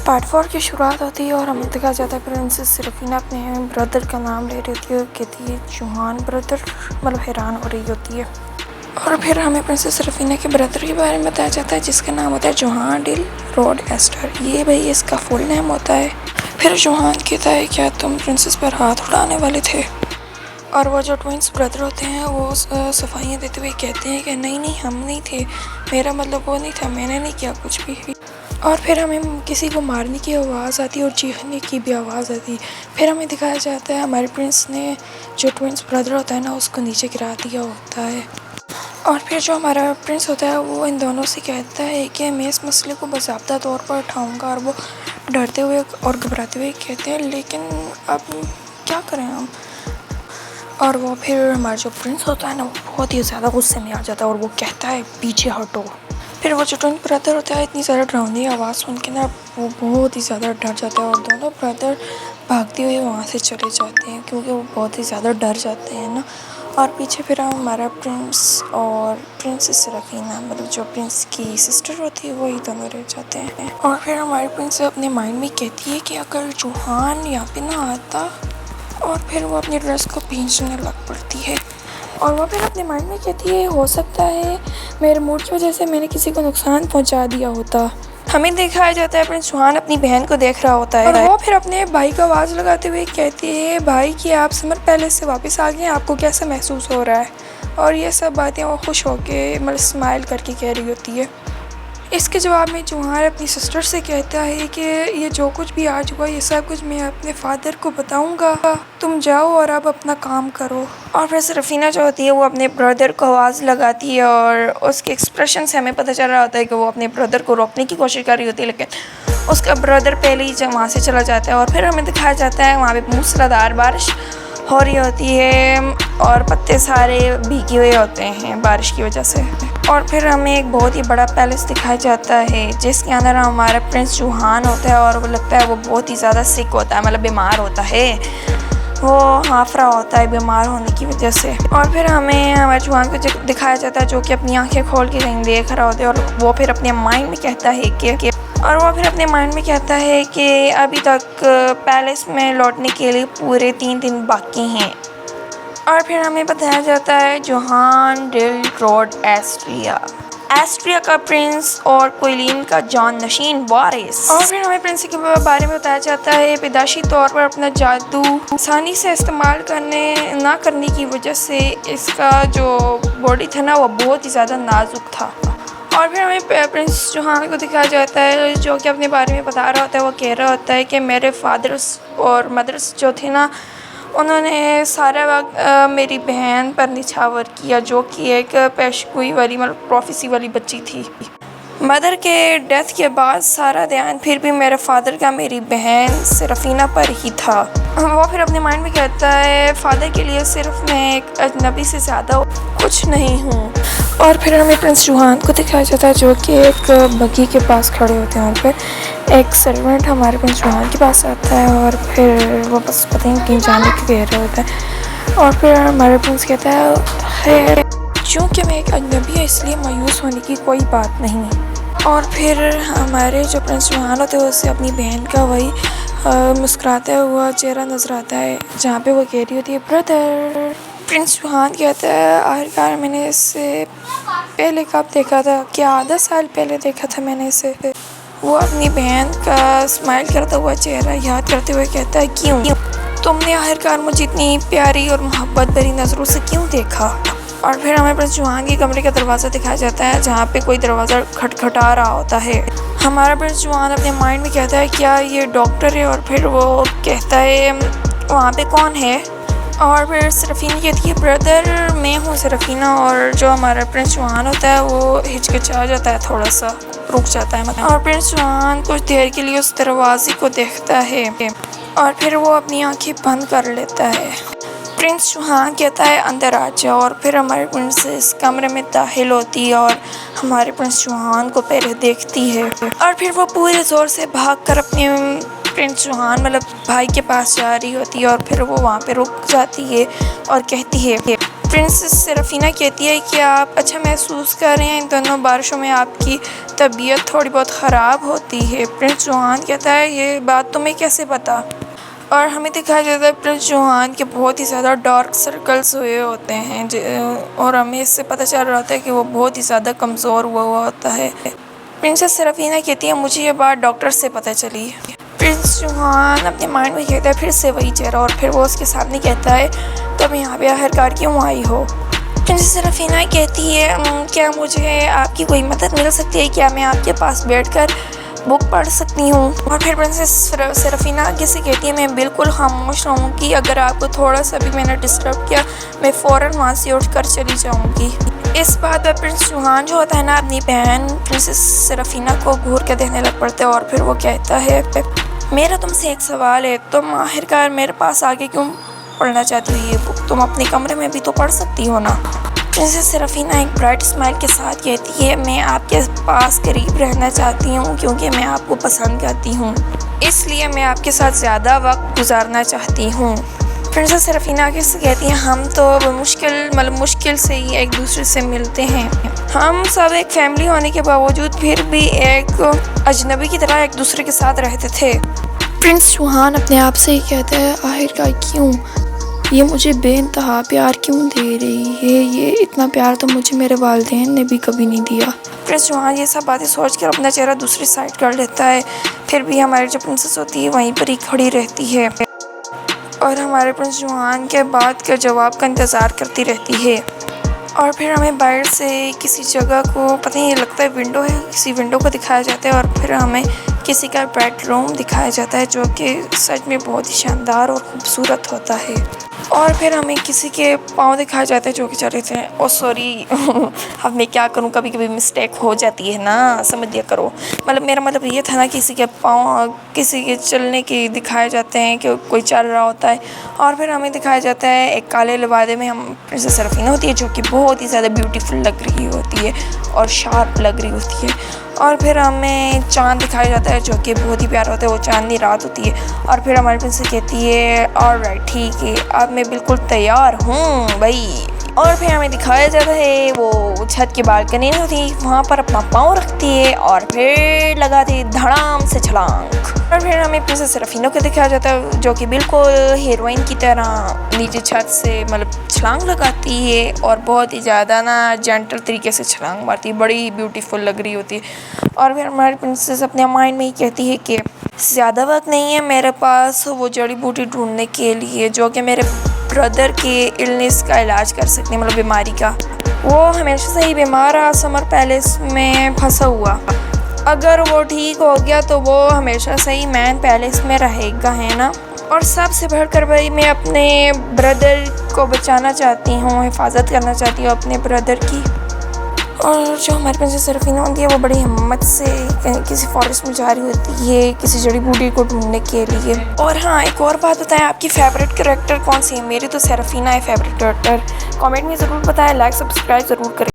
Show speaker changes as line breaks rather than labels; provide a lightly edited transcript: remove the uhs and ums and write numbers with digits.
Part 4 की शुरुआत होती है और हमें दिखाया जाता है प्रिंसेस सिरफीना अपने ब्रदर का नाम ले रही होती है और कहती है जुहान ब्रदर, मतलब हैरान हो रही होती है। और फिर हमें प्रिंसेस सिरफीना के ब्रदर के बारे में बताया जाता है जिसका नाम होता है जुहान डिल रॉड एस्टर। ये भाई इसका फुल नेम होता है। फिर जुहान कहता है क्या तुम प्रिंसेस पर हाथ उड़ाने वाले थे? और वो जो ट्विंस ब्रदर होते हैं वो सफाइयाँ देते हुए कहते हैं कि नहीं हम नहीं थे, मेरा मतलब वो नहीं था, मैंने नहीं किया कुछ भी। और फिर हमें किसी को मारने की आवाज़ आती है और चीखने की भी आवाज़ आती है। फिर हमें दिखाया जाता है हमारे प्रिंस ने जो ट्विंस ब्रदर होता है ना उसको नीचे गिरा दिया होता है। और फिर जो हमारा प्रिंस होता है वो इन दोनों से कहता है कि मैं इस मसले को बाज़ाब्ता तौर पर उठाऊँगा। और वो डरते हुए और घबराते हुए कहते हैं लेकिन अब क्या करें हम। और वो फिर हमारा जो प्रिंस होता है ना वो बहुत ही ज़्यादा गुस्से में आ जाता है और वो कहता है पीछे हटो। फिर वो जो ट्विन ब्रदर होता है इतनी ज़्यादा डरावनी आवाज़ सुन के ना वो बहुत ही ज़्यादा डर जाता है और दोनों ब्रदर भागते हुए वहाँ से चले जाते हैं क्योंकि वो बहुत ही ज़्यादा डर जाते हैं ना। और पीछे फिर हमारा प्रिंस और प्रिंसेस सिरफीना, मतलब जो प्रिंस की सिस्टर होती है वही दोनों रह जाते हैं। और फिर हमारे प्रिंस अपने माइंड में कहती है कि अगर जुहान यहाँ पे ना आता, और फिर वो अपनी ड्रेस को भींचने लग पड़ती है। और वो फिर अपने माइंड में कहती है हो सकता है मेरे मूड की वजह से मैंने किसी को नुकसान पहुंचा दिया होता। हमें दिखाया जाता है प्रिंस जुहान अपनी बहन को देख रहा होता है और वो फिर अपने भाई को आवाज़ लगाते हुए कहती है भाई कि आप समर पैलेस से वापस आ गए, आपको कैसा महसूस हो रहा है? और ये सब बातें वो खुश होकर मतलब स्माइल करके कह रही होती है। इसके जवाब में जुहान अपनी सिस्टर से कहता है कि ये जो कुछ भी आज हुआ ये सब कुछ मैं अपने फादर को बताऊंगा, तुम जाओ और अब अपना काम करो। और फिर सिरफीना जो होती है वो अपने ब्रदर को आवाज़ लगाती है और उसके एक्सप्रेशन से हमें पता चल रहा होता है कि वो अपने ब्रदर को रोकने की कोशिश कर रही होती है, लेकिन उसका ब्रदर पहले ही वहाँ से चला जाता है। और फिर हमें दिखाया जाता है वहाँ पर मूसलाधार बारिश हो रही होती है और पत्ते सारे भीगे हुए होते हैं बारिश की वजह से। और फिर हमें एक बहुत ही बड़ा पैलेस दिखाया जाता है जिसके अंदर हमारा प्रिंस जुहान होता है और वो लगता है वो बहुत ही ज़्यादा सिक होता है, मतलब बीमार होता है, वो हाफरा होता है बीमार होने की वजह से। और फिर हमें हमारे जुहान को दिखाया जाता है जो कि अपनी आंखें खोल के कहीं देख रहा होता है और वो फिर अपने माइंड में कहता है कि अभी तक पैलेस में लौटने के लिए पूरे 3 दिन बाकी हैं। और फिर हमें बताया जाता है जुहान डिल रॉड एस्ट्रिया का प्रिंस और क्वीन का जाननशीन वारिस। और फिर हमें प्रिंस के बारे में बताया जाता है पैदाशी तौर पर अपना जादू आसानी से इस्तेमाल ना करने की वजह से इसका जो बॉडी था ना वो बहुत ही ज़्यादा नाजुक था। और फिर हमें प्रिंस जुहान को दिखाया जाता है जो कि अपने बारे में बता रहा होता है। वो कह रहा होता है कि मेरे फादर्स और मदर्स जो थे ना उन्होंने सारा वक्त मेरी बहन पर निछावर किया जो कि एक पेशगोई वाली मतलब प्रोफेसी वाली बच्ची थी। मदर के डेथ के बाद सारा ध्यान फिर भी मेरे फादर का मेरी बहन सिरफीना पर ही था। वो फिर अपने माइंड में कहता है फादर के लिए सिर्फ मैं एक अजनबी से ज़्यादा कुछ नहीं हूँ। और फिर हमें प्रिंस जुहान को दिखाया जाता है जो कि एक बगी के पास खड़े होते हैं और फिर एक सर्वेंट हमारे प्रिंस जुहान के पास आता है और फिर वो बस पता नहीं कहीं जाने के कह रहे होता है। और फिर हमारे प्रिंस कहता है चूँकि मैं एक अजनबी है इसलिए मायूस होने की कोई बात नहीं। और फिर हमारे जो प्रिंस जुहान होते हैं उससे अपनी बहन का वही मुस्कुराता हुआ चेहरा नजर आता है जहाँ पे वो कह रही होती है ब्रदर। प्रिंस जुहान कहता है आखिरकार मैंने इससे पहले कब देखा था, क्या आधा साल पहले देखा था मैंने इसे। वो अपनी बहन का स्माइल करता हुआ चेहरा याद करते हुए कहता है क्यों तुमने आखिरकार मुझे इतनी प्यारी और मोहब्बत भरी नज़रों से क्यों देखा। और फिर हमें प्रिंस जुहान के कमरे का दरवाज़ा दिखाया जाता है जहाँ पे कोई दरवाज़ा खटखटा रहा होता है। हमारा प्रिंस जुहान अपने माइंड में कहता है क्या ये डॉक्टर है। और फिर वो कहता है वहाँ पे कौन है। और फिर सिरफीना कहती है ब्रदर मैं हूँ सिरफीना। और जो हमारा प्रिंस जुहान होता है वो हिचकिचा जाता है, थोड़ा सा रुक जाता है मतलब। और प्रिंस जुहान कुछ देर के लिए उस दरवाजे को देखता है और फिर वो अपनी आंखें बंद कर लेता है। प्रिंस जुहान कहता है अंदर आ जाओ। और फिर हमारे प्रिंसेस कमरे में दाखिल होती है और हमारे प्रिंस जुहान को पहले देखती है और फिर वो पूरे ज़ोर से भागकर अपने प्रिंस जुहान मतलब भाई के पास जा रही होती है। और फिर वो वहाँ पे रुक जाती है और कहती है प्रिंसेस सेरेफिना कहती है कि आप अच्छा महसूस कर रहे हैं, इन दोनों बारिशों में आपकी तबीयत थोड़ी बहुत ख़राब होती है। प्रिंस जोहान कहता है ये बात तुम्हें कैसे पता। और हमें दिखाया जाता है प्रिंस जोहान के बहुत ही ज़्यादा डार्क सर्कल्स हुए होते हैं और हमें इससे पता चल रहा होता है कि वो बहुत ही ज़्यादा कमज़ोर हुआ होता है। प्रिंसेस सेरेफिना कहती है मुझे ये बात डॉक्टर से पता चली। प्रिंस जोहान अपने माइंड में कहता है फिर से वही चेहरा, और फिर वो उसके सामने कहता है तुम यहाँ पे आखिरकार क्यों आई हो। प्रिंसेस सेरेफिना कहती है क्या मुझे आपकी कोई मदद मिल सकती है, क्या मैं आपके पास बैठकर बुक पढ़ सकती हूँ। और फिर प्रिंसेस सेरेफिना आगे से कहती है मैं बिल्कुल खामोश रहूँगी, अगर आपको थोड़ा सा भी मैंने डिस्टर्ब किया मैं फ़ौरन वहाँ से उठ कर चली जाऊँगी। इस बात पर प्रिंस जोहान जो होता है ना अपनी बहन प्रिंसेस सेरेफिना को घूर के देने लग पड़ता है। और फिर वो कहता है मेरा तुमसे एक सवाल है, तुम आखिरकार मेरे पास आके क्यों पढ़ना चाहती हो ये बुक, तुम अपने कमरे में भी तो पढ़ सकती हो ना। प्रिंसेस सेरेफिना एक ब्राइट स्माइल के साथ कहती है मैं आपके पास करीब रहना चाहती हूँ क्योंकि मैं आपको पसंद करती हूँ, इसलिए मैं आपके साथ ज़्यादा वक्त गुजारना चाहती हूँ। प्रिंसेस सेरेफिना आगे से कहती हैं हम तो मुश्किल से ही एक दूसरे से मिलते हैं, हम सब एक फैमिली होने के बावजूद फिर भी एक अजनबी की तरह एक दूसरे के साथ रहते थे। प्रिंस जोहान अपने आप से ही कहता है आखिरकार क्यों ये मुझे बेइंतहा प्यार क्यों दे रही है, ये इतना प्यार तो मुझे मेरे वालिदैन ने भी कभी नहीं दिया। प्रिंस जोहान ये सब बातें सोच कर अपना चेहरा दूसरी साइड कर लेता है, फिर भी हमारी जो प्रिंसेस होती है वहीं पर ही खड़ी रहती है और हमारे प्रिंस जोहान के बात के जवाब का इंतज़ार करती रहती है। और फिर हमें बाहर से किसी जगह को पता नहीं लगता है विंडो है, किसी विंडो को दिखाया जाता है और फिर हमें किसी का बेडरूम दिखाया जाता है जो कि सच में बहुत ही शानदार और ख़ूबसूरत होता है। और फिर हमें किसी के पाँव दिखाए जाते हैं जो कि चल रहे थे। ओ सॉरी अब मैं क्या करूँ, कभी कभी मिस्टेक हो जाती है ना, समझ दिया करो। मेरा मतलब ये था ना किसी के पाँव किसी के चलने के दिखाए जाते हैं कि कोई चल रहा होता है। और फिर हमें दिखाया जाता है एक काले लिबादे में हम प्रिंसेस सेरेफिना होती है जो कि बहुत ही ज़्यादा ब्यूटीफुल लग रही होती है और शार्प लग रही होती है। और फिर हमें चाँद दिखाया जाता है जो कि बहुत ही प्यारा होता है, वो चांदनी रात होती है। और फिर हमारी प्रिंसेस कहती है ऑलराइट ठीक है अब मैं बिल्कुल तैयार हूँ भाई। और फिर हमें दिखाया जाता है वो छत की बालकनी नहीं होती, वहाँ पर अपना पाँव रखती है और फिर लगाती है धड़ाम से छलांग। और फिर हमें प्रिंसेस सेरेफिना को दिखाया जाता है जो कि बिल्कुल हीरोइन की तरह नीचे छत से छलांग लगाती है और बहुत ही ज़्यादा ना जेंटल तरीके से छलांग मारती है, बड़ी ब्यूटीफुल लग रही होती है। और फिर हमारी प्रिंसेस अपने माइंड में ही कहती है कि ज़्यादा वक्त नहीं है मेरे पास वो जड़ी बूटी ढूंढने के लिए जो कि मेरे ब्रदर के इलनेस का इलाज कर सकते हैं, बीमारी का। वो हमेशा से ही बीमार रहा समर पैलेस में फंसा हुआ, अगर वो ठीक हो गया तो वो हमेशा से ही मैन पैलेस में रहेगा, है ना। और सबसे बढ़कर भाई मैं अपने ब्रदर को बचाना चाहती हूँ, हिफाजत करना चाहती हूँ अपने ब्रदर की। और जो हमारी प्रिंसेस सेरेफिना होती है वो बड़ी हिम्मत से किसी फॉरेस्ट में जा रही होती है किसी जड़ी बूटी को ढूंढने के लिए। और हाँ एक और बात बताएं आपकी फ़ेवरेट कैरेक्टर कौन सी है। मेरी तो सेरेफिना है फेवरेट कैरेक्टर। कमेंट में ज़रूर बताएं, लाइक सब्सक्राइब ज़रूर करें।